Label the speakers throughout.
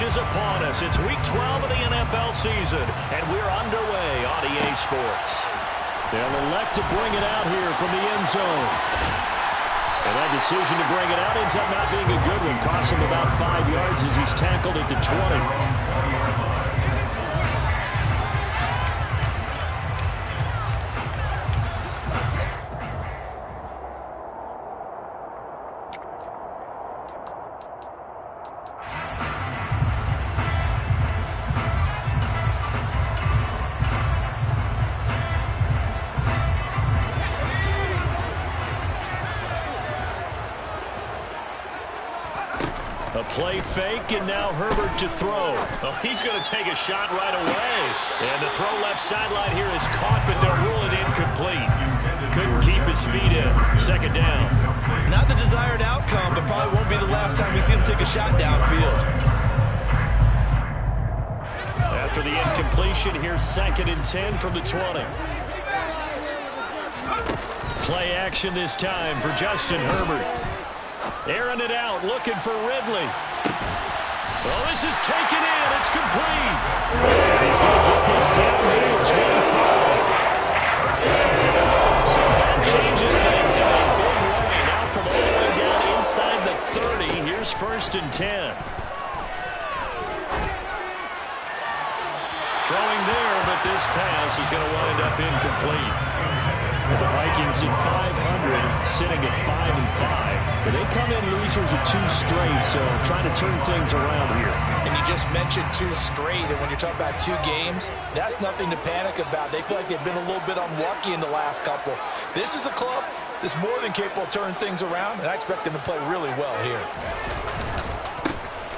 Speaker 1: is upon us. It's Week 12 of the NFL season, and we're underway on EA Sports. They'll elect to bring it out here from the end zone. And that decision to bring it out ends up not being a good one. Costs him about 5 yards as he's tackled at the 20. A play fake, and now Herbert to throw. Oh, he's going to take a shot right away. And the throw left sideline here is caught, but they'll rule it incomplete. Couldn't keep his feet in. Second down.
Speaker 2: Not the desired outcome, but probably won't be the last time we see him take a shot downfield.
Speaker 1: After the incompletion, here's 2nd and 10 from the 20. Play action this time for Justin Herbert. Airing it out, looking for Ridley. Well, this is taken in. It's complete. He's going to get this down here at 25. So that changes things in a big way. Now from all the way down inside the 30, here's 1st and 10. Throwing there, but this pass is going to wind up incomplete. The Vikings at 500, sitting at 5-5. But they come in losers of 2 straight, so trying to turn things around here.
Speaker 2: And you just mentioned 2 straight, and when you're talking about 2 games, that's nothing to panic about. They feel like they've been a little bit unlucky in the last couple. This is a club that's more than capable of turning things around, and I expect them to play really well here.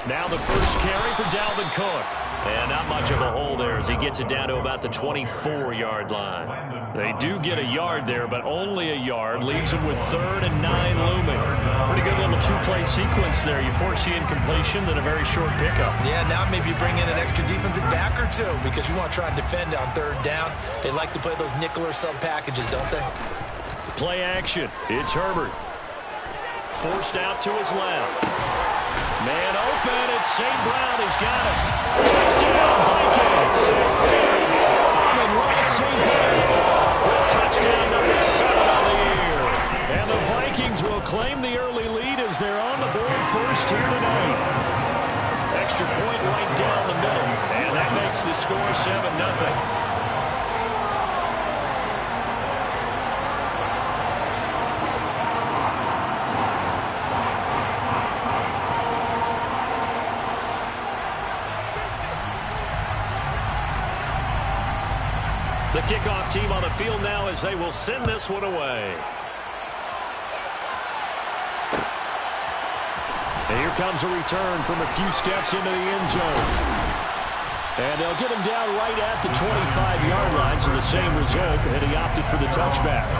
Speaker 1: Now the first carry for Dalvin Cook. And not much of a hole there as he gets it down to about the 24-yard line. They do get a yard there, but only a yard. Leaves them with 3rd and 9 looming. Pretty good little 2-play sequence there. You force the incompletion, then a very short pickup.
Speaker 2: Yeah, now maybe you bring in an extra defensive back or 2 because you want to try and defend on 3rd down. They like to play those nickel or sub packages, don't they?
Speaker 1: Play action. It's Herbert. Forced out to his left. Man open, it's St. Brown. He's got it. Touchdown, Vikings. Amon-Ra St. Brown. Touchdown number 7 on the year. And the Vikings will claim the early lead as they're on the board first here tonight. Extra point right down the middle. And that makes the score 7-0. The kickoff team on the field now as they will send this one away. And here comes a return from a few steps into the end zone. And they'll get him down right at the 25-yard line, so the same result, and he opted for the touchback.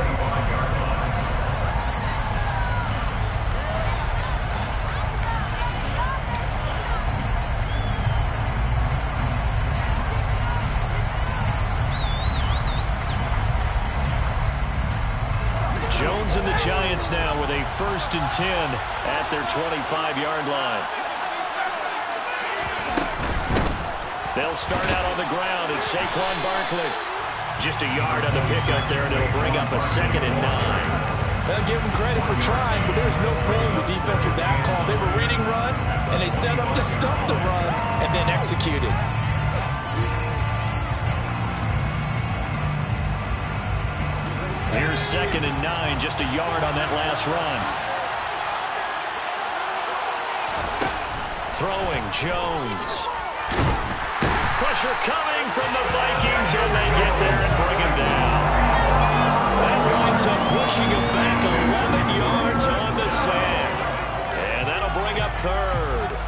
Speaker 1: Jones and the Giants now with a 1st and 10 at their 25-yard line. They'll start out on the ground. It's Saquon Barkley. Just a yard on the pickup there, and it'll bring up a 2nd and 9.
Speaker 2: They'll give them credit for trying, but there's no fooling the defense with that call. They were reading run, and they set up to stop the run and then executed.
Speaker 1: Here's 2nd and 9, just a yard on that last run. Throwing, Jones. Pressure coming from the Vikings, and they get there and bring him down. That winds up pushing him back 11 yards on the sand. And that'll bring up 3rd.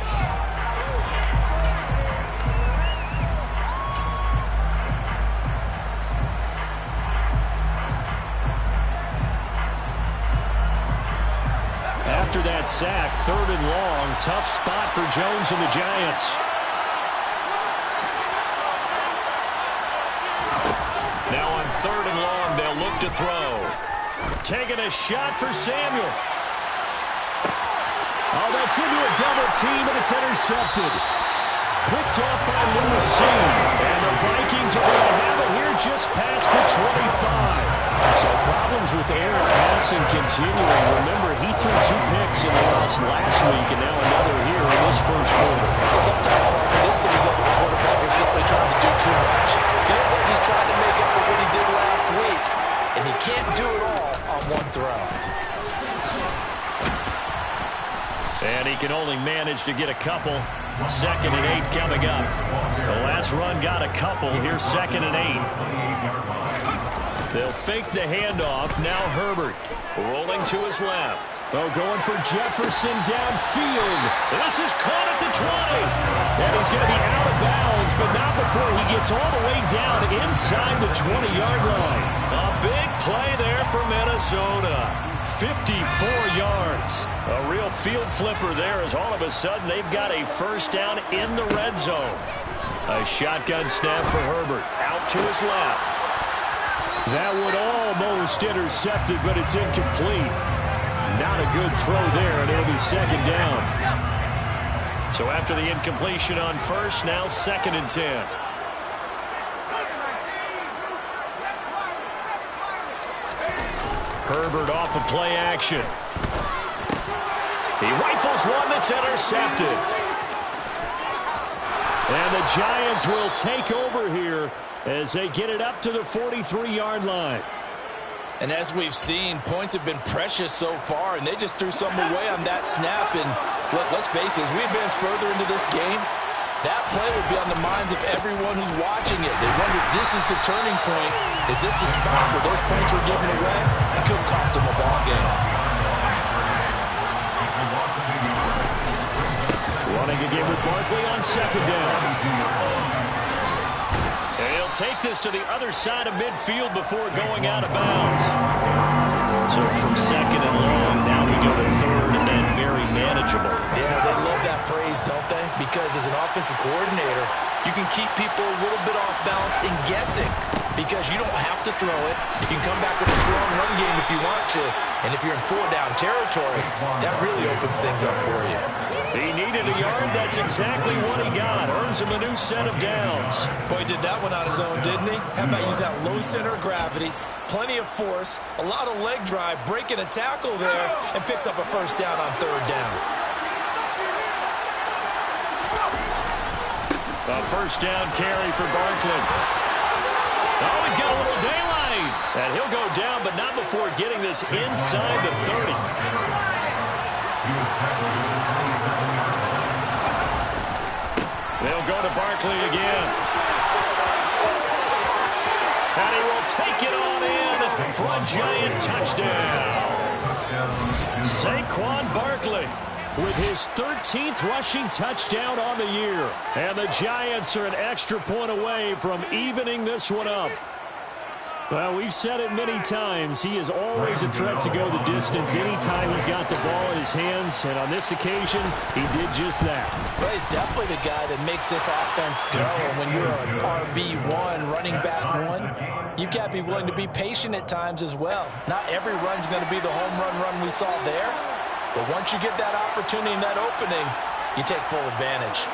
Speaker 1: After that sack, 3rd and long, tough spot for Jones and the Giants. Now on 3rd and long, they'll look to throw. Taking a shot for Samuel. Oh, that's into a double team, and it's intercepted. picked off by Lewis Seen. And the Vikings are going to have it here just past the 25. So problems with Aaron passing continuing. Remember, he threw 2 picks in the loss last week, and now another here in this first quarter.
Speaker 2: Sometimes, this is the result of the quarterback is simply trying to do too much. Feels like he's trying to make up for what he did last week, and he can't do it all on one throw.
Speaker 1: And he can only manage to get a couple. 2nd and 8 coming up. The last run got a couple. Here's 2nd and 8. They'll fake the handoff. Now Herbert rolling to his left. Oh, going for Jefferson downfield. This is caught at the 20. And he's going to be out of bounds, but not before he gets all the way down inside the 20-yard line. A big play there for Minnesota. 54 yards. A real field flipper there as all of a sudden they've got a first down in the red zone. A shotgun snap for Herbert. Out to his left. That would almost intercepted, but it's incomplete. Not a good throw there, and it'll be 2nd down. So after the incompletion on first, now 2nd and 10. Herbert off of play action. He rifles one that's intercepted. And the Giants will take over here as they get it up to the 43-yard line.
Speaker 2: And as we've seen, points have been precious so far, and they just threw something away on that snap. And look, let's face it, as we advance further into this game, that play will be on the minds of everyone who's watching it. They wonder, this is the turning point. Is this the spot where those points were given away? It could cost them a ball game.
Speaker 1: Running again with Barkley on 2nd down. And he'll take this to the other side of midfield before going out of bounds. So from 2nd and long, now we go to 3rd and then very manageable.
Speaker 2: Yeah, they love that phrase, don't they? Because as an offensive coordinator, you can keep people a little bit off balance and guessing because you don't have to throw it. You can come back with a strong run game if you want to. And if you're in 4-down territory, that really opens things up for you.
Speaker 1: He needed a yard. That's exactly what he got. Earns him a new set of downs.
Speaker 2: Boy, he did that one on his own, didn't he? How about use that low center of gravity, plenty of force, a lot of leg drive, breaking a tackle there, and picks up a first down on 3rd down.
Speaker 1: A first down carry for Barkley. Oh, he's got a little daylight. And he'll go down, but not before getting this inside the 30. They'll go to Barkley again. And he will take it on in for a Giant touchdown. Saquon Barkley with his 13th rushing touchdown on the year. And the Giants are an extra point away from evening this one up. Well, we've said it many times. He is always a threat to go the distance anytime he's got the ball in his hands. And on this occasion, he did just that.
Speaker 2: Well, he's definitely the guy that makes this offense go. And when you're an RB1, running back 1, you've got to be willing to be patient at times as well. Not every run's going to be the home run we saw there. But once you get that opportunity and that opening, you take full advantage.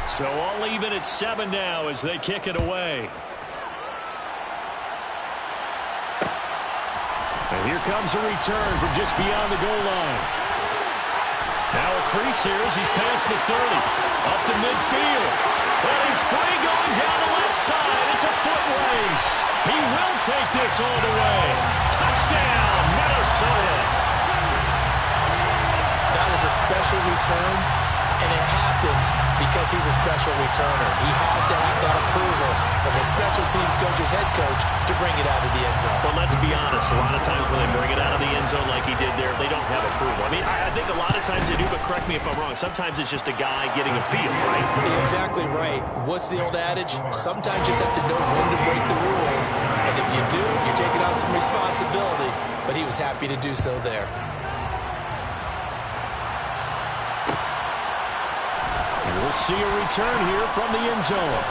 Speaker 1: So all even at 7 now as they kick it away. And here comes a return from just beyond the goal line. Now a crease here as he's past the 30. Up to midfield. And he's free going down the left side. It's a foot race. He will take this all the way. Touchdown, Minnesota.
Speaker 2: That was a special return, and it happened because he's a special returner. He has to have that approval from his special teams coach's head coach to bring it out of the end zone.
Speaker 1: Well, let's be honest. A lot of times when they bring it out of the end zone like he did there, they don't have approval. I mean, I think a lot of times they do, but correct me if I'm wrong. Sometimes it's just a guy getting a feel, right?
Speaker 2: You're exactly right. What's the old adage? Sometimes you just have to know when to break the rules. And if you do, you're taking on some responsibility. But he was happy to do so there.
Speaker 1: We'll see a return here from the end zone.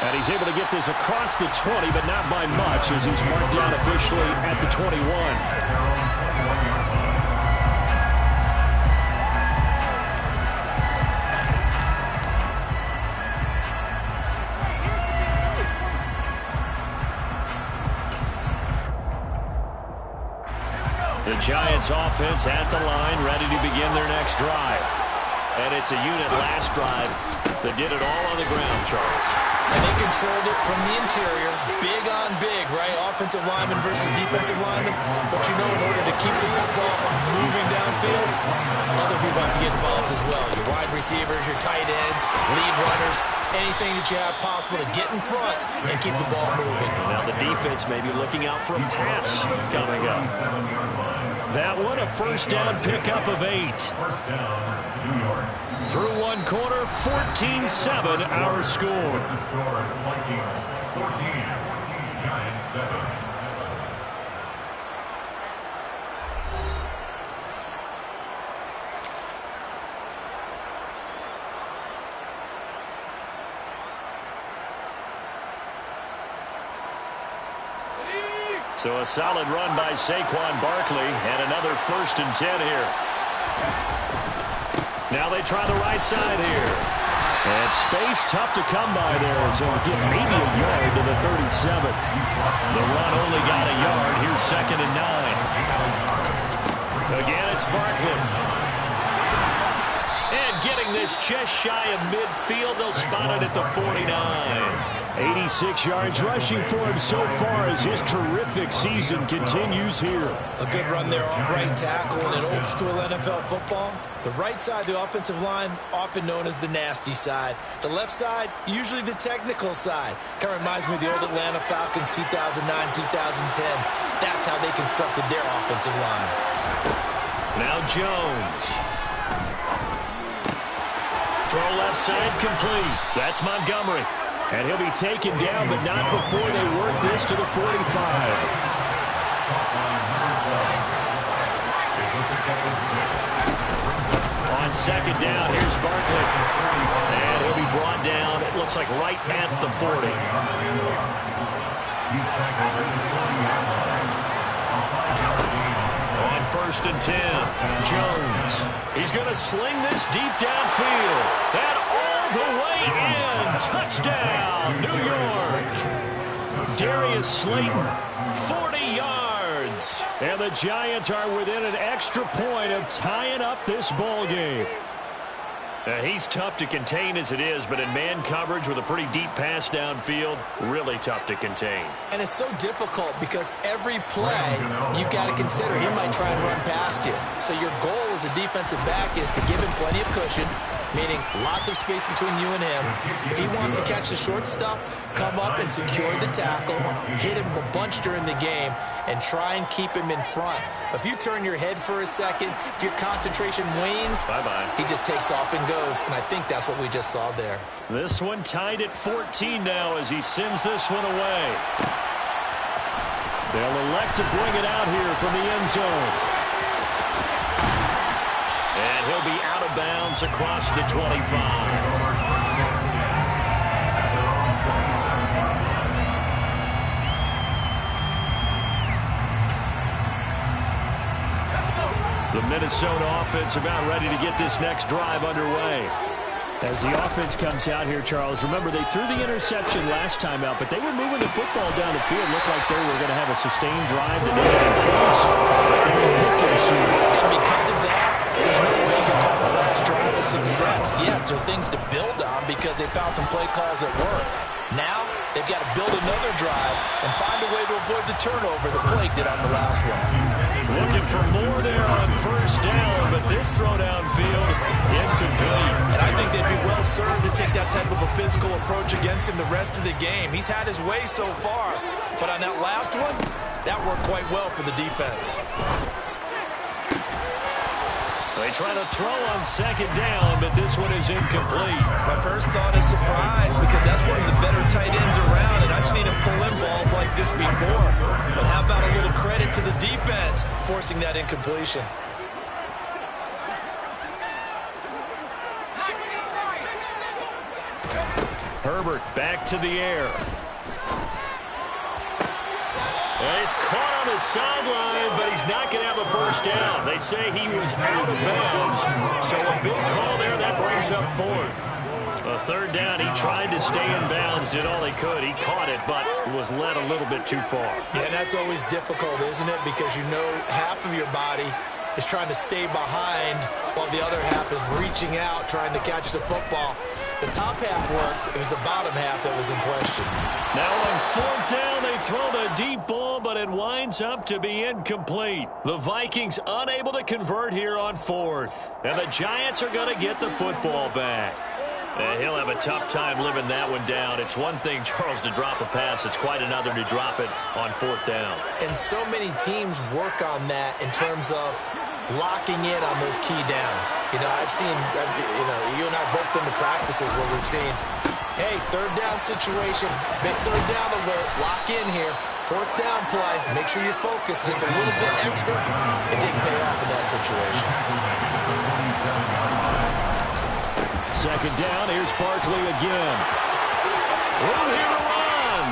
Speaker 1: And he's able to get this across the 20, but not by much as he's marked down officially at the 21. The Giants offense at the line, ready to begin their next drive. And it's a unit last drive that did it all on the ground, Charles.
Speaker 2: And they controlled it from the interior, big on big, right? Offensive lineman versus defensive lineman. But you know, in order to keep the football moving downfield, other people have to get involved as well. Your wide receivers, your tight ends, lead runners, anything that you have possible to get in front and keep the ball moving.
Speaker 1: Now the defense may be looking out for a pass coming up. That one, a first down pickup of 8. Through one quarter, 14-7 our score.
Speaker 3: Vikings 14, Giants 7.
Speaker 1: So a solid run by Saquon Barkley and another 1st and 10 here. Now they try the right side here. And space tough to come by there, so we'll get maybe a yard to the 37. The run only got a yard. Here's 2nd and 9. Again, it's Barkley. And getting this just shy of midfield, they'll spot it at the 49. 86 yards rushing for him so far as his terrific season continues here.
Speaker 2: A good run there off right tackle in an old school NFL football. The right side of the offensive line, often known as the nasty side. The left side, usually the technical side. Kind of reminds me of the old Atlanta Falcons 2009-2010. That's how they constructed their offensive line.
Speaker 1: Now Jones. Throw left side complete. That's Montgomery. And he'll be taken down, but not before they work this to the 45. On 2nd down, here's Barkley. And he'll be brought down, it looks like right at the 40. On 1st and 10, Jones. He's going to sling this deep downfield. And all the way in. Touchdown, New York. Darius Slayton, 40 yards. And the Giants are within an extra point of tying up this ball game. He's tough to contain as it is, but in man coverage with a pretty deep pass downfield, really tough to contain.
Speaker 2: And it's so difficult because every play you've got to consider he might try and run past you. So your goal as a defensive back is to give him plenty of cushion, meaning lots of space between you and him. If he wants to catch the short stuff, come up and secure the tackle, hit him a bunch during the game, and try and keep him in front. But if you turn your head for a second, if your concentration wanes,
Speaker 1: bye-bye. He
Speaker 2: just takes off and goes, and I think that's what we just saw there.
Speaker 1: This one tied at 14 now as he sends this one away. They'll elect to bring it out here from the end zone. And he'll be out of bounds across the 25. The Minnesota offense about ready to get this next drive underway. As the offense comes out here, Charles, remember they threw the interception last time out, but they were moving the football down the field. Looked like they were going to have a sustained drive that ended in points. But they were picking soon.
Speaker 2: And because of that, there's no way you can call the last drive a success. Yes, there are things to build on because they found some play calls that work. Now, they've got to build another drive and find a way to avoid the turnover the Plague did on the last one.
Speaker 1: Looking for more there on 1st down, but this throw downfield incomplete.
Speaker 2: And I think they'd be well served to take that type of a physical approach against him the rest of the game. He's had his way so far, but on that last one, that worked quite well for the defense.
Speaker 1: They try to throw on 2nd down, but this one is incomplete.
Speaker 2: My first thought is surprise because that's one of the better tight ends around, and I've seen him pull in balls like this before. But how about a little credit to the defense forcing that incompletion?
Speaker 1: Herbert back to the air. And he's caught on his sideline, but he's not going to have a 1st down. They say he was out of bounds. So a big call there, that brings up 4th. A third down, he tried to stay in bounds, did all he could. He caught it, but was led a little bit too far.
Speaker 2: Yeah, and that's always difficult, isn't it? Because you know half of your body is trying to stay behind while the other half is reaching out, trying to catch the football. The top half worked. It was the bottom half that was in question.
Speaker 1: Now on fourth down, they throw the deep ball, but it winds up to be incomplete. The Vikings unable to convert here on fourth. And the Giants are going to get the football back. He'll have a tough time living that one down. It's one thing, Charles, to drop a pass. It's quite another to drop it on fourth down.
Speaker 2: And so many teams work on that in terms of locking in on those key downs. You know, I've seen, you and I both been to practices where we've seen, hey, third down situation, big third down alert, lock in here. Fourth down play, make sure you're focused just a little bit extra. It didn't pay off in that situation.
Speaker 1: Second down, here's Barkley again. Room here to run.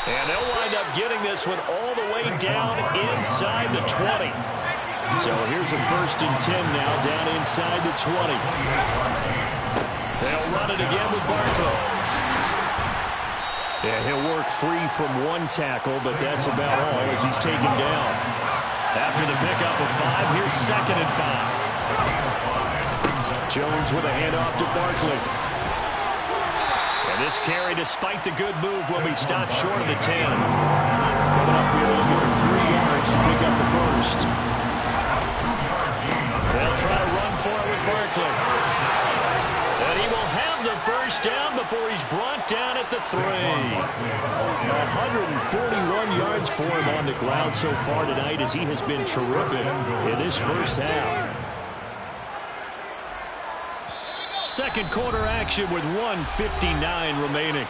Speaker 1: And they'll wind up getting this one all the way down inside the 20. So here's a 1st and 10 now, down inside the 20. They'll run it again with Barkley. Yeah, he'll work free from one tackle, but that's about all as he's taken down. After the pickup of 5, here's 2nd and 5. Jones with a handoff to Barkley. And this carry, despite the good move, will be stopped short of the 10. Coming up here looking for 3 yards to pick up the first. They'll try to run for it with Barkley. And he will have the first down before he's brought down at the 3. 141 yards for him on the ground so far tonight as he has been terrific in this first half. Second quarter action with 1:59 remaining.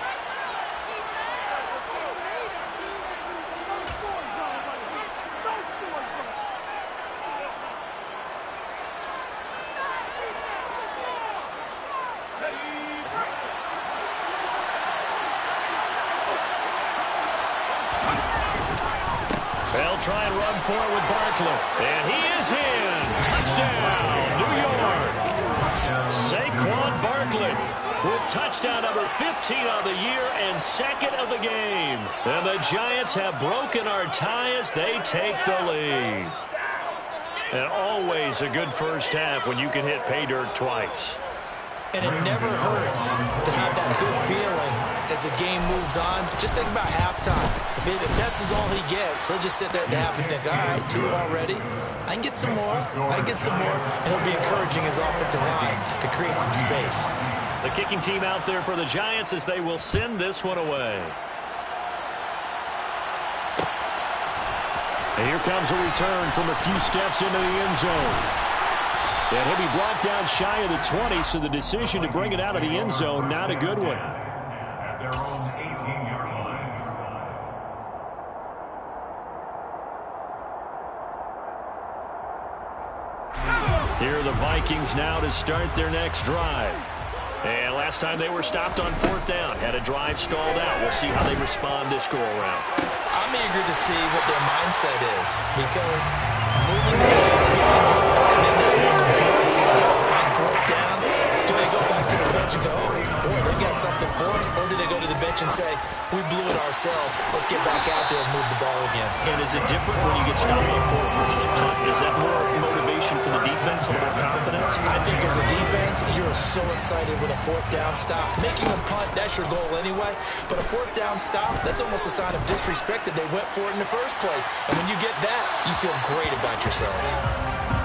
Speaker 1: They'll try and run for it with Barkley. And he is in. Touchdown, New York. Saquon Barkley with touchdown number 15 of the year and 2nd of the game. And the Giants have broken our tie as they take the lead. And always a good first half when you can hit pay dirt twice.
Speaker 2: And it never hurts to have that good feeling as the game moves on. Just think about halftime. If that's all he gets, he'll just sit there at the half and think, all right, 2 already. I can get some more. I can get some more. And he'll be encouraging his offensive line to create some space.
Speaker 1: The kicking team out there for the Giants as they will send this one away. And here comes a return from a few steps into the end zone. And he'll be brought down shy of the 20, so the decision to bring it out of the end zone, not a good one.
Speaker 3: At their own 18-yard line.
Speaker 1: Here are the Vikings now to start their next drive. And last time they were stopped on fourth down, had a drive stalled out. We'll see how they respond this go-around.
Speaker 2: I'm eager to see what their mindset is, because moving the ball, feeling good, and then they're stuck on fourth down. Do they go back to the bench and go, oh, boy, they got something for us? Or do they go to the bench and say, we blew it ourselves, let's get back out there and move the ball again?
Speaker 1: And is it different when you get stopped on fourth versus punt? Is that more motivation for the defense, a little more confidence?
Speaker 2: I think as a defense, you're so excited with a fourth down stop. Making a punt, that's your goal anyway. But a fourth down stop, that's almost a sign of disrespect that they went for it in the first place. And when you get that, you feel great about yourselves.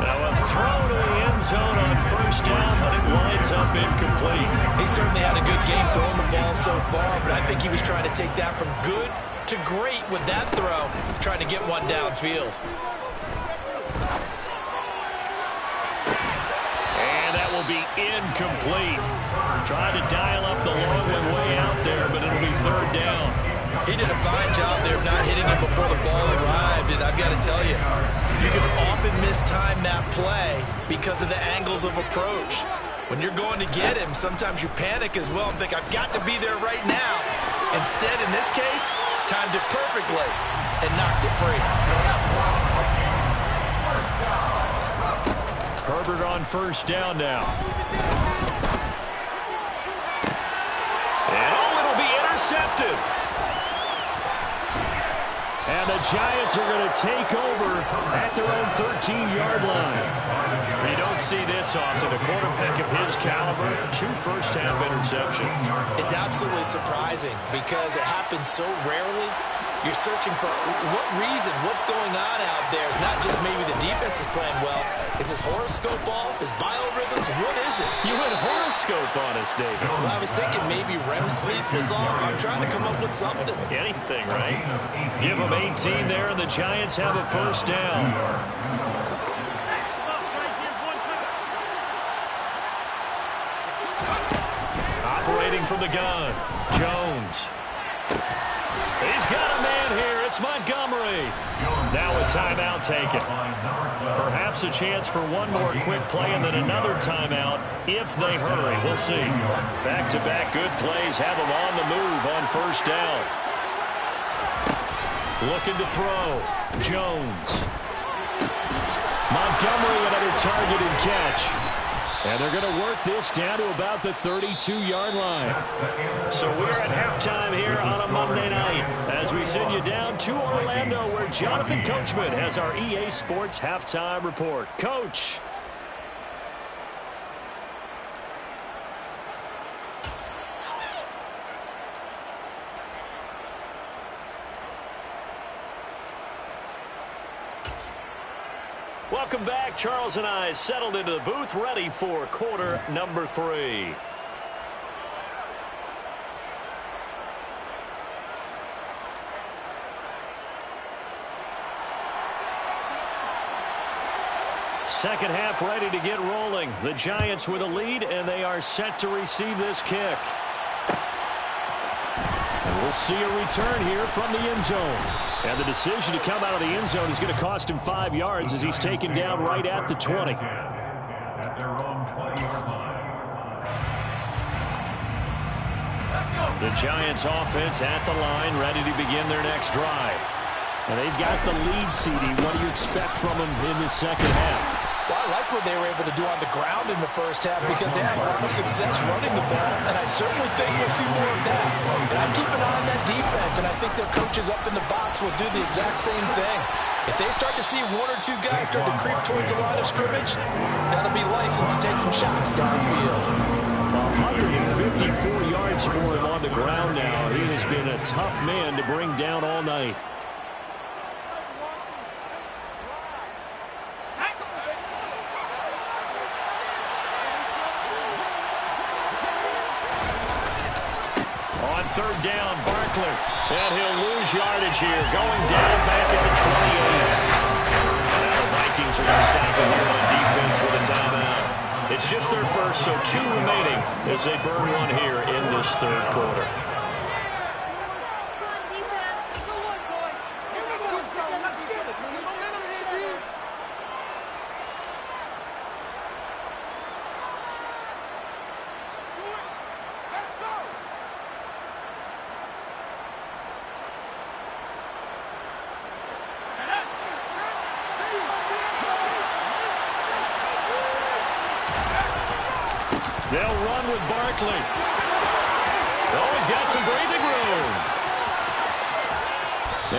Speaker 1: Now a throw to the end zone on first down, but it winds up incomplete.
Speaker 2: He certainly had a good game throwing the ball so far, but I think he was trying to take that from good to great with that throw, trying to get one downfield.
Speaker 1: And that will be incomplete. Trying to dial up the long one way out there, but it'll be third down.
Speaker 2: He did a fine job there of not hitting him before the ball arrived, and I've got to tell you, you can often mistime that play because of the angles of approach. When you're going to get him, sometimes you panic as well and think, I've got to be there right now. Instead, in this case, timed it perfectly and knocked it free.
Speaker 1: Herbert on first down now. intercepted. And the Giants are going to take over at their own 13-yard line. You don't see this often. A quarterback of his caliber, 2 first-half interceptions.
Speaker 2: It's absolutely surprising because it happens so rarely. You're searching for what reason, what's going on out there. It's not just maybe the defense is playing well. Is his horoscope off? His biorhythms? What is it?
Speaker 1: You went horoscope on us, David.
Speaker 2: Well, I was thinking maybe REM sleep was off. I'm trying to come up with something.
Speaker 1: Anything, right? Give them 18 there, and the Giants have a first down. Operating from the gun, Jones. He's got a man here. It's Montgomery. Now a timeout taken. Perhaps a chance for one more quick play and then another timeout if they hurry. We'll see. Back-to-back good plays have them on the move on first down. Looking to throw. Jones. Montgomery, another target and catch. And they're going to work this down to about the 32-yard line. So we're at halftime here on a Monday night as we send you down to Orlando where Jonathan Coachman has our EA Sports halftime report. Coach. Welcome back. Charles and I settled into the booth, ready for quarter number 3. Second half ready to get rolling. The Giants with a lead, and they are set to receive this kick. And we'll see a return here from the end zone. And the decision to come out of the end zone is going to cost him 5 yards as he's taken down right at the 20.
Speaker 3: At their own 20-yard line.
Speaker 1: The Giants offense at the line, ready to begin their next drive. And they've got the lead, CD. What do you expect from them in the second half?
Speaker 2: Well, I like what they were able to do on the ground in the first half because they had a lot of success running the ball, and I certainly think we'll see more of that. But I keep an eye on that defense, and I think their coaches up in the box will do the exact same thing. If they start to see 1 or 2 guys start to creep towards the line of scrimmage, that'll be licensed to take some shots downfield.
Speaker 1: 154 yards for him on the ground now. He has been a tough man to bring down all night. Third down, Barkley. And he'll lose yardage here. Going down back at the 28. Now the Vikings are going to stop him here on defense with a timeout. It's just their first, so 2 remaining as they burn one here in this third quarter. They'll run with Barkley. Oh, he's got some breathing room.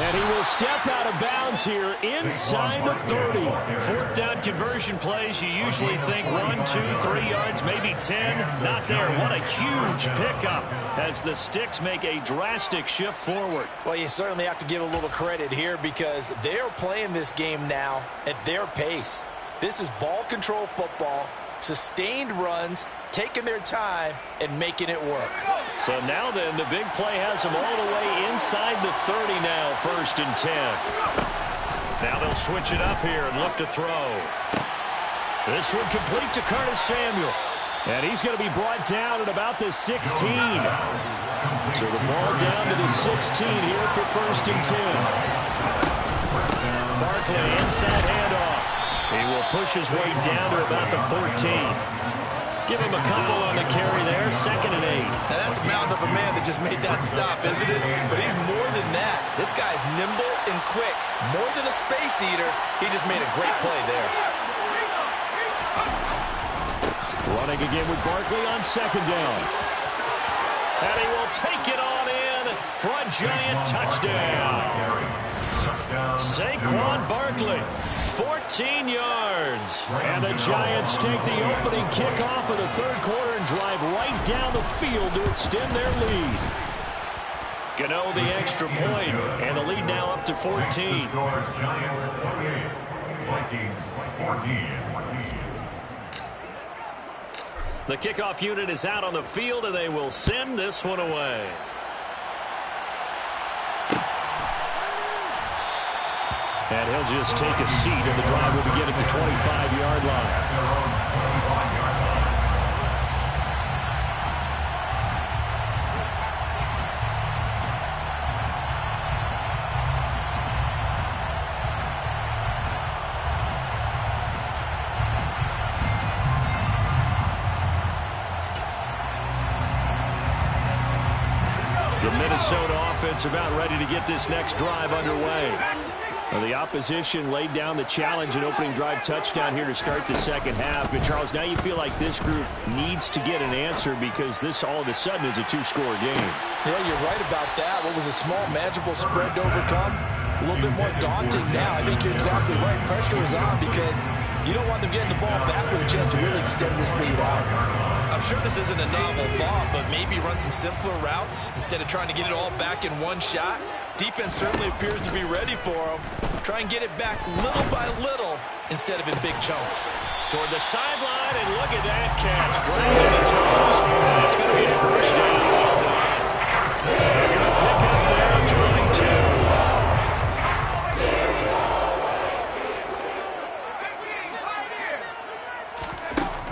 Speaker 1: And he will step out of bounds here inside the 30. 4th down conversion plays, you usually think 1, 2, 3 yards, maybe 10. Not there. What a huge pickup as the Sticks make a drastic shift forward.
Speaker 2: Well, you certainly have to give a little credit here because they're playing this game now at their pace. This is ball control football, sustained runs, taking their time and making it work.
Speaker 1: So now then, the big play has them all the way inside the 30 now, 1st and 10. Now they'll switch it up here and look to throw. This one complete to Curtis Samuel. And he's going to be brought down at about the 16. So the ball down to the 16 here for 1st and 10. Barkley inside handoff. He will push his way down to about the 14. Give him a couple on the carry there, 2nd and 8.
Speaker 2: Now that's a mountain of a man that just made that stop, isn't it? But he's more than that. This guy's nimble and quick. More than a space eater, he just made a great play there.
Speaker 1: Running again with Barkley on 2nd down. And he will take it on in for a Giant touchdown. Saquon Barkley, 14 yards. And the Giants take the opening kickoff of the third quarter and drive right down the field to extend their lead. Gano the extra point, and the lead now up to 14.
Speaker 3: Giants 28, Vikings 14.
Speaker 1: The kickoff unit is out on the field, and they will send this one away. And he'll just take a seat, and the drive will begin at the 25-yard line. The Minnesota offense about ready to get this next drive underway. The opposition laid down the challenge and opening drive touchdown here to start the second half. And, Charles, now you feel like this group needs to get an answer because this all of a sudden is a two-score game.
Speaker 2: Yeah, you're right about that. What was a small, manageable spread to overcome? A little bit more daunting now. I think you're exactly right. Pressure is on because you don't want them getting the ball back with a chance to really extend this lead out.
Speaker 4: I'm sure this isn't a novel thought, but maybe run some simpler routes instead of trying to get it all back in one shot. Defense certainly appears to be ready for them. Try and get it back little by little instead of in big chunks.
Speaker 1: Toward the sideline, and look at that catch. Dragging the toes, and it's going to be a first down. They're going to pick up there,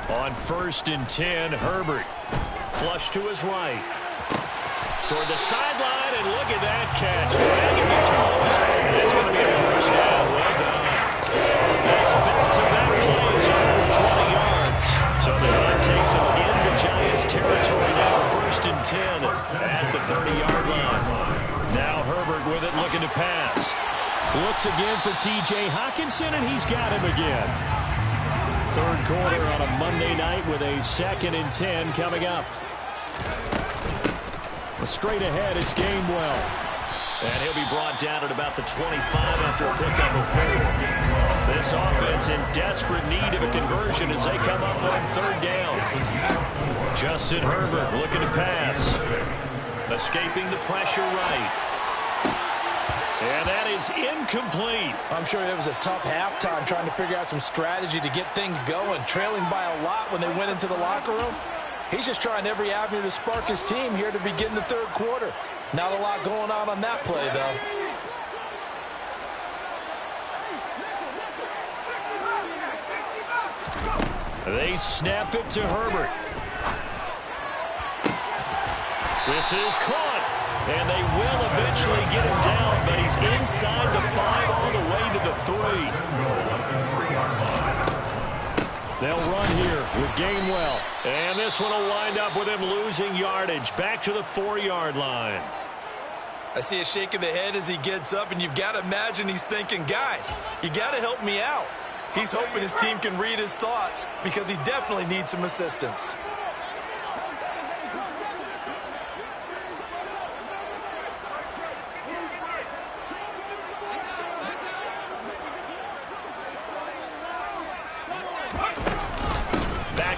Speaker 1: 22. On 1st and 10, Herbert. Flush to his right. Toward the sideline, and look at that catch. Dragging the toes, and it's going to be a first down. Well done. That's back-to-back plays over 20 yards. So the drive takes him into Giants territory now. 1st and 10 at the 30-yard line. Now Herbert with it, looking to pass. Looks again for T.J. Hockenson, and he's got him again. Third quarter on a Monday night with a 2nd and 10 coming up. Straight ahead, it's Gainwell. And he'll be brought down at about the 25 after a pickup of 4. This offense in desperate need of a conversion as they come up on 3rd down. Justin Herbert looking to pass. Escaping the pressure right. And that is incomplete.
Speaker 2: I'm sure it was a tough halftime trying to figure out some strategy to get things going. Trailing by a lot when they went into the locker room. He's just trying every avenue to spark his team here to begin the third quarter. Not a lot going on that play, though.
Speaker 1: They snap it to Herbert. This is caught. And they will eventually get him down, but he's inside the 5 all the way to the 3. They'll run here with Gainwell. And this one will wind up with him losing yardage back to the 4-yard line.
Speaker 4: I see a shake of the head as he gets up, and you've got to imagine he's thinking, guys, you got to help me out. He's hoping his team can read his thoughts because he definitely needs some assistance.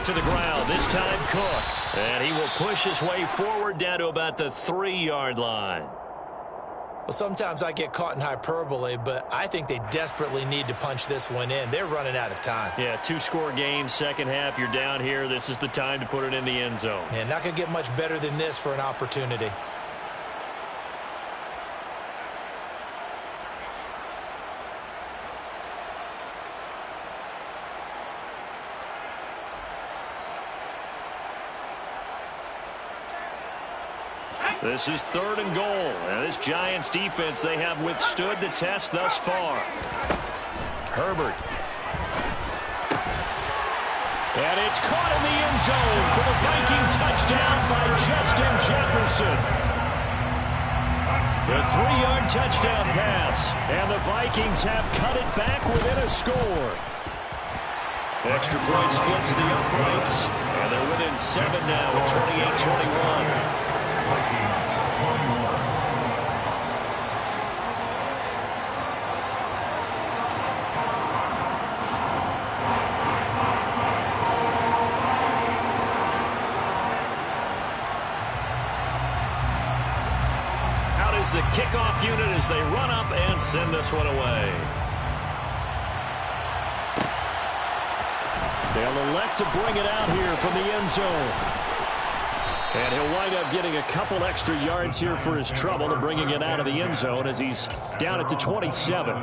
Speaker 1: To the ground, this time Cook. And he will push his way forward down to about the 3-yard line.
Speaker 2: Well, sometimes I get caught in hyperbole, but I think they desperately need to punch this one in. They're running out of time.
Speaker 1: Yeah, 2-score game, second half, you're down here. This is the time to put it in the end zone.
Speaker 2: Yeah, not going to get much better than this for an opportunity.
Speaker 1: This is 3rd and goal. And this Giants defense, they have withstood the test thus far. Herbert. And it's caught in the end zone for the Viking touchdown by Justin Jefferson. The 3-yard touchdown pass. And the Vikings have cut it back within a score. Extra point splits the uprights. And they're within 7 now at 28-21. kickoff unit as they run up and send this one away. They'll elect to bring it out here from the end zone. And he'll wind up getting a couple extra yards here for his trouble and bringing it out of the end zone as he's down at the 27.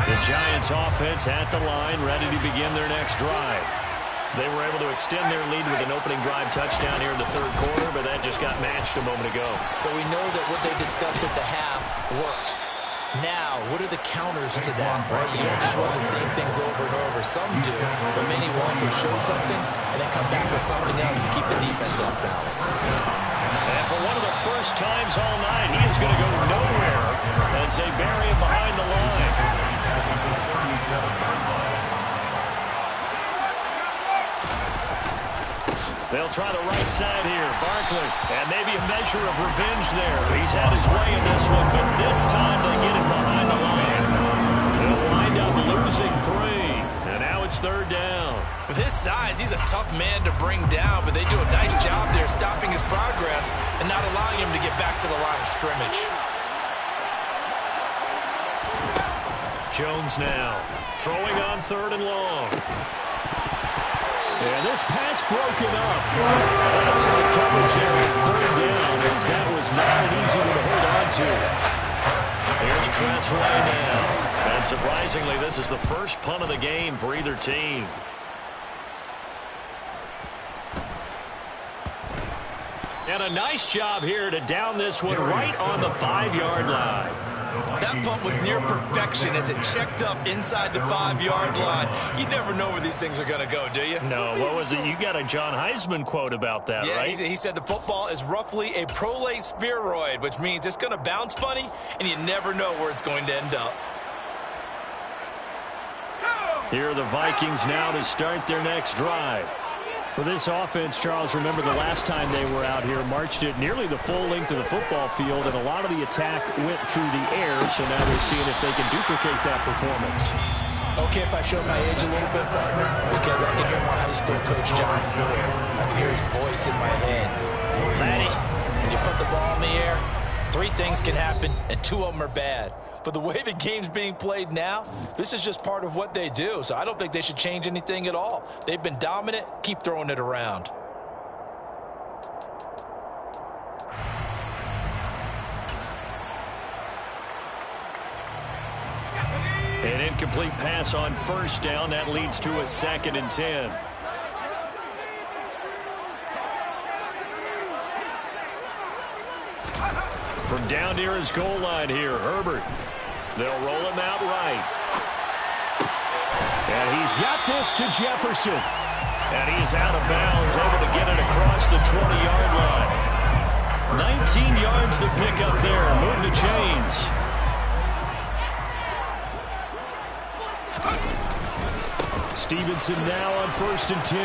Speaker 1: The Giants offense at the line, ready to begin their next drive. They were able to extend their lead with an opening drive touchdown here in the third quarter, but that just got matched a moment ago.
Speaker 4: So we know that what they discussed at the half worked. Now, what are the counters to that, right? You don't just run the same things over and over. Some do, but many will also show something and then come back with something else to keep the defense off balance.
Speaker 1: And for one of the first times all night, he is going to go nowhere as they bury him behind the line. They'll try the right side here. Barkley, and maybe a measure of revenge there. He's had his way in this one, but this time they get him behind the line. They'll wind up losing 3, and now it's third down.
Speaker 4: With his size, he's a tough man to bring down, but they do a nice job there stopping his progress and not allowing him to get back to the line of scrimmage.
Speaker 1: Jones now throwing on 3rd and long. And this pass broken up. Excellent coverage there at 3rd down, as that was not an easy one to hold on to. Here's Tress Way now. And surprisingly, this is the first punt of the game for either team. And a nice job here to down this one right on the 5-yard line.
Speaker 4: That punt was near perfection as it checked up inside the 5-yard line. You never know where these things are going to go, do you?
Speaker 1: No, what was it? You got a John Heisman quote about that, right?
Speaker 4: Yeah, he said the football is roughly a prolate spheroid, which means it's going to bounce funny, and you never know where it's going to end up.
Speaker 1: Here are the Vikings now to start their next drive. For this offense, Charles, remember the last time they were out here, marched it nearly the full length of the football field, and a lot of the attack went through the air, so now they're seeing if they can duplicate that performance.
Speaker 2: Okay, if I show my age a little bit, partner, because I can hear my high school coach, John Ford. I can hear his voice in my head. Laddie, when you put the ball in the air, 3 things can happen, and 2 of them are bad. But the way the game's being played now, this is just part of what they do. So I don't think they should change anything at all. They've been dominant. Keep throwing it around.
Speaker 1: An incomplete pass on 1st down. That leads to a 2nd and 10. From down near his goal line here, Herbert. They'll roll him out right. And he's got this to Jefferson. And he is out of bounds, able to get it across the 20-yard line. 19 yards to pick up there. Move the chains. Stevenson now on 1st and 10.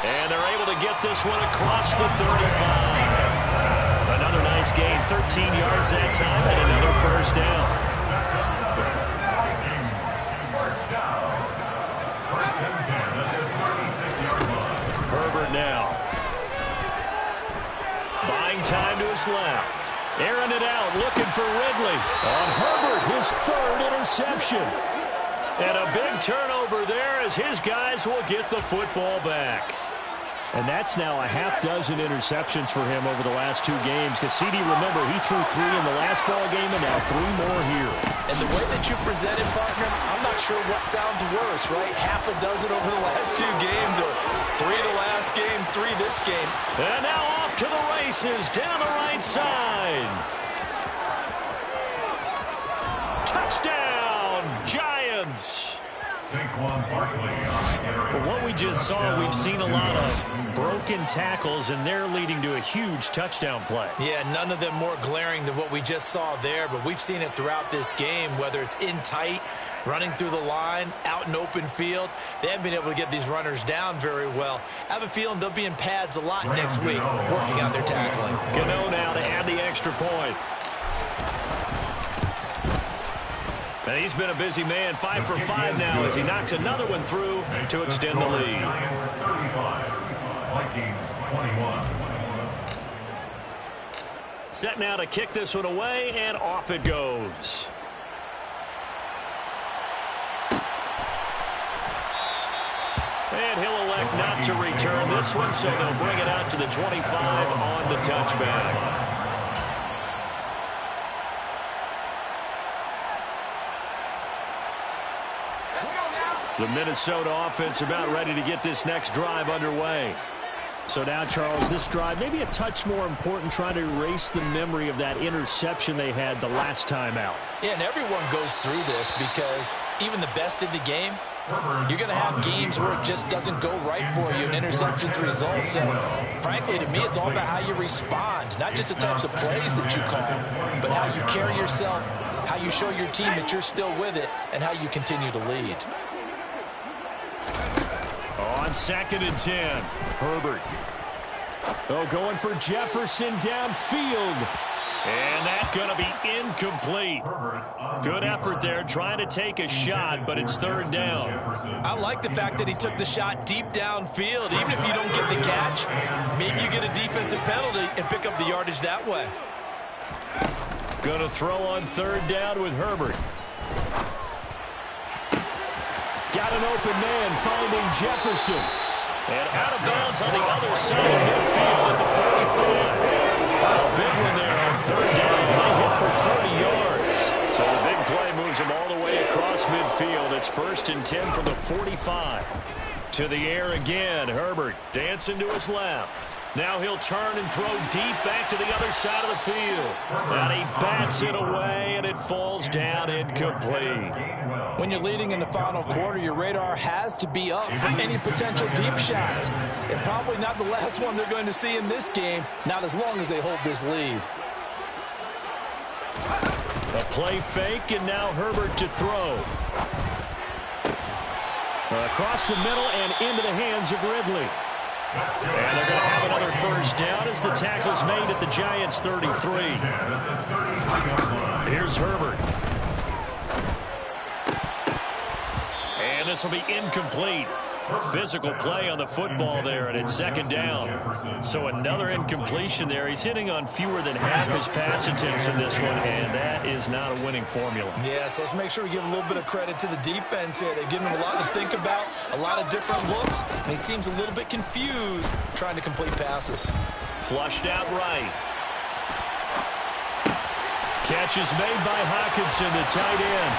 Speaker 1: And they're able to get this one across the 35. Another nice gain, 13 yards that time, and another 1st down. Herbert now. Buying time to his left. Airing it out, looking for Ridley. On Herbert, his 3rd interception. And a big turnover there as his guys will get the football back. And that's now a half-dozen interceptions for him over the last 2 games. Because CD, remember, he threw 3 in the last ball game and now 3 more here.
Speaker 2: And the way that you presented, partner, I'm not sure what sounds worse, right? Half a dozen over the last 2 games, or 3 the last game, 3 this game.
Speaker 1: And now off to the races down the right side. Touchdown, Giants. But what we just saw, we've seen a lot of broken tackles, and they're leading to a huge touchdown play.
Speaker 4: Yeah, none of them more glaring than what we just saw there, but we've seen it throughout this game, whether it's in tight, running through the line, out in open field. They haven't been able to get these runners down very well. I have a feeling they'll be in pads a lot next week, working on their tackling.
Speaker 1: Gano now to add the extra point. And he's been a busy man, 5 for 5 now as he knocks another one through to extend the lead.
Speaker 3: Giants 35, Vikings 21.
Speaker 1: Set now to kick this one away, and off it goes. And he'll elect not to return this one, so they'll bring it out to the 25 on the touchback. The Minnesota offense about ready to get this next drive underway.
Speaker 5: So now, Charles, this drive maybe a touch more important, trying to erase the memory of that interception they had the last time out.
Speaker 2: Yeah, and everyone goes through this because even the best in the game, you're going to have games where it just doesn't go right for you, and interceptions result. So, frankly, to me, it's all about how you respond, not just the types of plays that you call, but how you carry yourself, how you show your team that you're still with it, and how you continue to lead.
Speaker 1: On 2nd and 10, Herbert. Oh, going for Jefferson downfield. And that's going to be incomplete. Good effort there, trying to take a shot, but it's 3rd down.
Speaker 4: I like the fact that he took the shot deep downfield. Even if you don't get the catch, maybe you get a defensive penalty and pick up the yardage that way.
Speaker 1: Going to throw on 3rd down with Herbert. Got an open man, finding Jefferson. And out of bounds on the other side of midfield at the 45. A big one there on 3rd down. They hit for 30 yards. So the big play moves him all the way across midfield. It's 1st and 10 from the 45. To the air again. Herbert dancing to his left. Now he'll turn and throw deep back to the other side of the field. And he bats it away, and it falls down incomplete.
Speaker 2: When you're leading in the final quarter, your radar has to be up for any potential deep shots. And probably not the last one they're going to see in this game, not as long as they hold this lead.
Speaker 1: A play fake, and now Herbert to throw. Across the middle and into the hands of Ridley. And they're going to have another 1st down as the tackle's made at the Giants' 33. Here's Herbert. And this will be incomplete. Physical play on the football there, and it's 2nd down. So another incompletion there. He's hitting on fewer than half his pass attempts in this one, and that is not a winning formula.
Speaker 4: Yes, let's make sure we give a little bit of credit to the defense here. They've given him a lot to think about, a lot of different looks, and he seems a little bit confused trying to complete passes.
Speaker 1: Flushed out right. Catch is made by Hockenson, the tight end.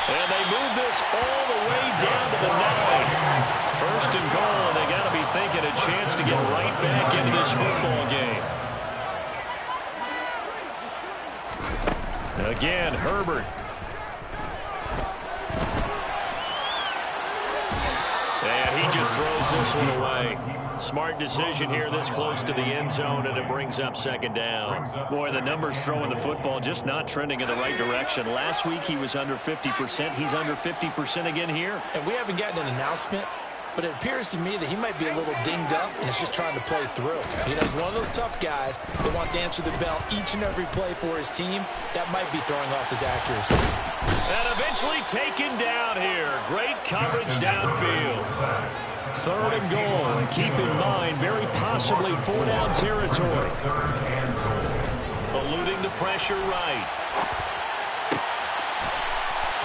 Speaker 1: And they move this all the way down to the 9. 1st and goal, and they got to be thinking a chance to get right back into this football game. Again, Herbert. And he just throws this one away. Smart decision here this close to the end zone, and it brings up 2nd down. Boy, the numbers throwing the football just not trending in the right direction. Last week he was under 50%. He's under 50% again here.
Speaker 2: And we haven't gotten an announcement, but it appears to me that he might be a little dinged up and is just trying to play through. You know, he's one of those tough guys that wants to answer the bell each and every play for his team. That might be throwing off his accuracy.
Speaker 1: And eventually taken down here. Great coverage downfield. 3rd and goal, and keep in mind, very possibly 4-down territory. Eluding the pressure right.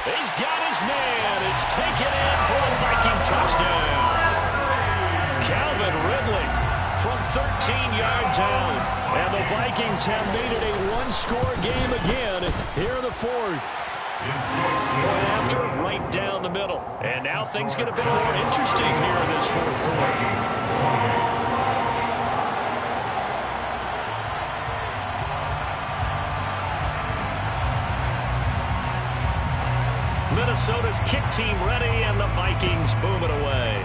Speaker 1: He's got his man. It's taken in for a Viking touchdown. Calvin Ridley from 13 yards out. And the Vikings have made it a one-score game again here in the 4th. Point after, right down the middle. And now things get a bit more interesting here in this 4th quarter. Minnesota's kick team ready, and the Vikings boom it away.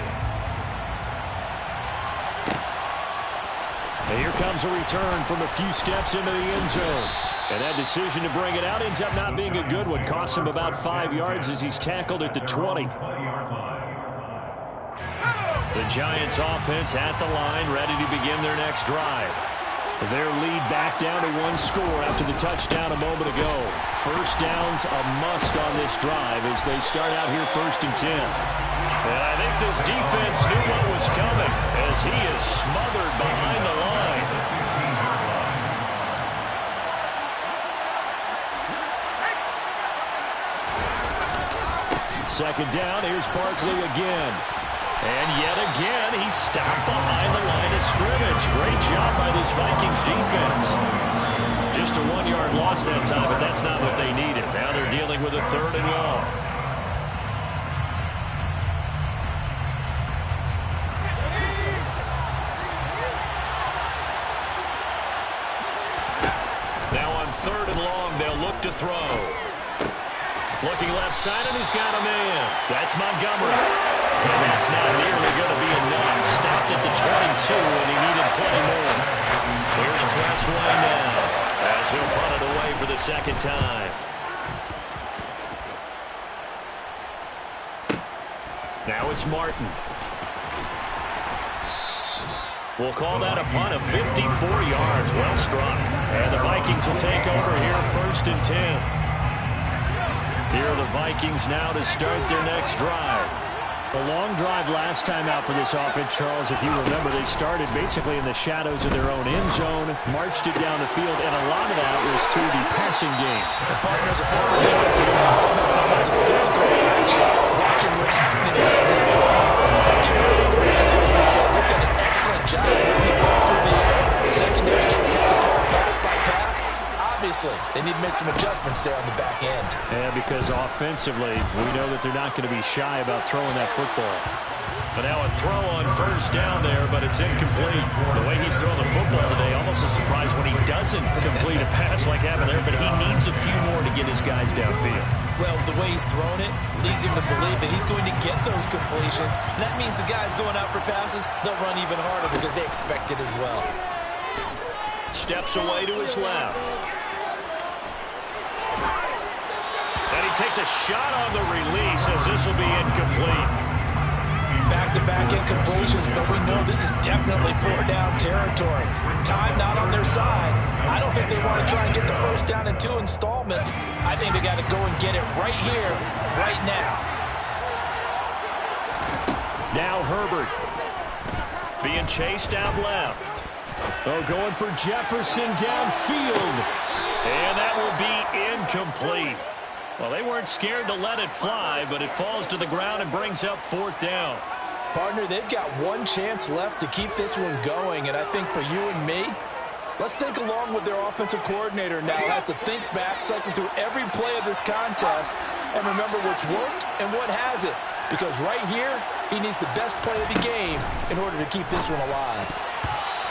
Speaker 1: And here comes a return from a few steps into the end zone. And that decision to bring it out ends up not being a good one. Costs him about 5 yards as he's tackled at the 20. The Giants offense at the line, ready to begin their next drive. Their lead back down to 1 score after the touchdown a moment ago. 1st down's a must on this drive as they start out here 1st and 10. And I think this defense knew what was coming as he is smothered behind the line.
Speaker 5: second down. Here's Barkley again. And yet again, he's stopped behind the line of scrimmage. Great job by this Vikings defense. Just a 1-yard loss that time, but that's not what they needed. Now they're dealing with a 3rd and long. Now on 3rd and long, they'll look to throw. Looking left side, and he's got a man. That's Montgomery. And that's not nearly going to be enough. Stopped at the 22, and he needed plenty more. Here's Tressway now, as he'll punt it away for the second time. Now it's Martin. We'll call that a punt of 54 yards. Well struck. And the Vikings will take over here 1st and 10. Here are the Vikings now to start their next drive. A long drive last time out for this offense, Charles. If you remember, they started basically in the shadows of their own end zone, marched it down the field, and a lot of that was through the passing game.
Speaker 2: The partners are former defensive much physical reaction, watching what's happening right now. Let's give credit where it's due, because they've done an excellent job moving the ball through the air. The secondary getting picked apart pass by pass. Obviously, they need to make some adjustments there on the back end.
Speaker 5: Yeah, because offensively, we know that they're not going to be shy about throwing that football. But now a throw on 1st down there, but it's incomplete. The way he's throwing the football today, almost a surprise when he doesn't complete a pass like happened there, but he needs a few more to get his guys downfield.
Speaker 4: Well, the way he's thrown it leads him to believe that he's going to get those completions. And that means the guys going out for passes, they'll run even harder because they expect it as well.
Speaker 5: Steps away to his left. And he takes a shot on the release as this will be incomplete.
Speaker 2: Back-to-back incompletions, but we know this is definitely 4-down territory. Time not on their side. I don't think they want to try and get the 1st down in 2 installments. I think they got to go and get it right here, right now.
Speaker 5: Now Herbert being chased out left. Oh, going for Jefferson downfield. And that will be incomplete. Well, they weren't scared to let it fly, but it falls to the ground and brings up 4th down.
Speaker 2: Partner, they've got one chance left to keep this one going, and I think for you and me, let's think along with their offensive coordinator now. Has to think back, cycle through every play of this contest, and remember what's worked and what hasn't. Because right here, he needs the best play of the game in order to keep this one alive.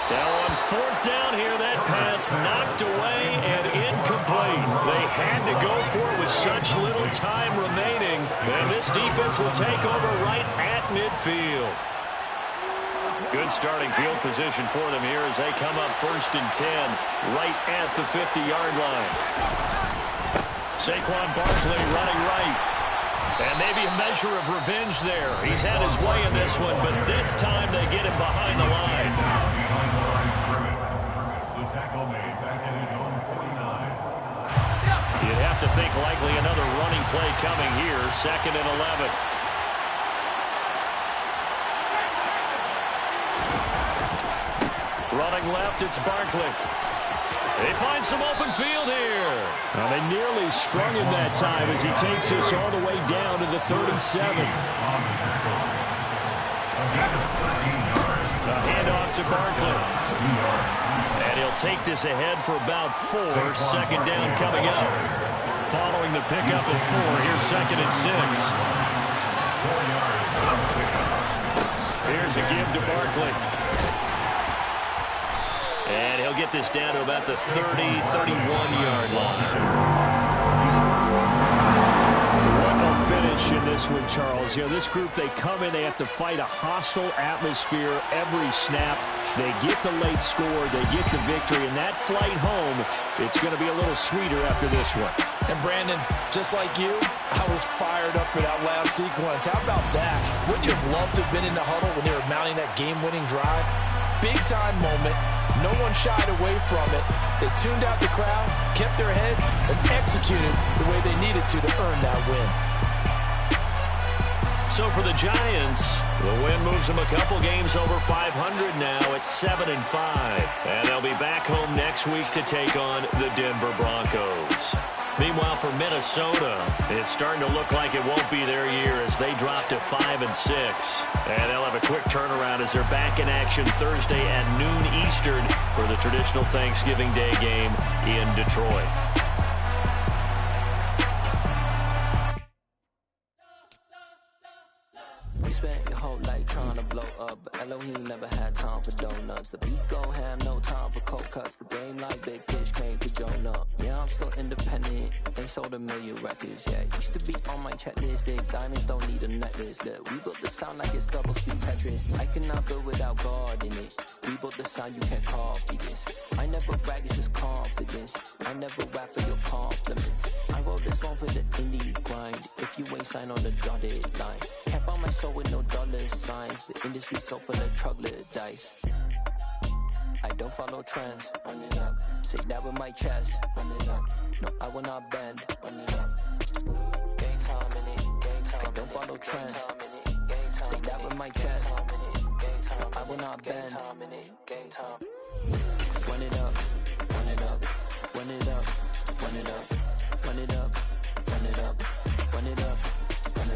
Speaker 5: Now on 4th down here, that pass knocked away and incomplete. They had to go for it with such little time remaining. And this defense will take over right at midfield. Good starting field position for them here as they come up 1st and 10, right at the 50-yard line. Saquon Barkley running right. And maybe a measure of revenge there. He's had his way in this one, but this time they get him behind the line. You'd have to think likely another running play coming here. 2nd and 11. Running left, it's Barkley. They find some open field here. Well, they nearly sprung him that time as he takes this all the way down to the 37. A handoff to Barkley. And he'll take this ahead for about 4. 2nd down coming up. Following the pickup at 4, here's 2nd and 6. Here's a give to Barkley. And he'll get this down to about the 30-31-yard line. Finish in this one, Charles. You know, this group, they come in, they have to fight a hostile atmosphere every snap. They get the late score, they get the victory, and that flight home, it's going to be a little sweeter after this one.
Speaker 2: And Brandon, just like you, I was fired up for that last sequence. How about that? Wouldn't you have loved to have been in the huddle when they were mounting that game-winning drive? Big-time moment. No one shied away from it. They tuned out the crowd, kept their heads, and executed the way they needed to earn that win.
Speaker 5: So for the Giants, the win moves them a couple games over 500 now at 7-5. And they'll be back home next week to take on the Denver Broncos. Meanwhile, for Minnesota, it's starting to look like it won't be their year as they drop to 5-6. And they'll have a quick turnaround as they're back in action Thursday at noon Eastern for the traditional Thanksgiving Day game in Detroit.
Speaker 6: We spent your whole life trying to blow up, but Elohim never had time for donuts. The beat go ham, no time for cold cuts. The game like Big Pitch came to Jonah. Yeah, I'm still independent. They sold 1 million records. Yeah, used to be on my checklist. Big diamonds don't need a necklace. Look, we built the sound like it's double speed Tetris. I cannot build without God in it. We built the sound, you can't copy this. I never brag, it's just confidence. I never rap for your compliments. I wrote this one for the indie grind. If you ain't signed on the dotted line, can't buy my soul with no dollar signs. The industry so full of troglodytes. I don't follow trends. Run it up. Say that with my chest. Run it up. No, I will not bend. Run it up. Game time in it. Game time. I don't follow trends. Say that with my chest. No, I will not bend. Game time. Run it up. Run it up. Run it up. Run it up.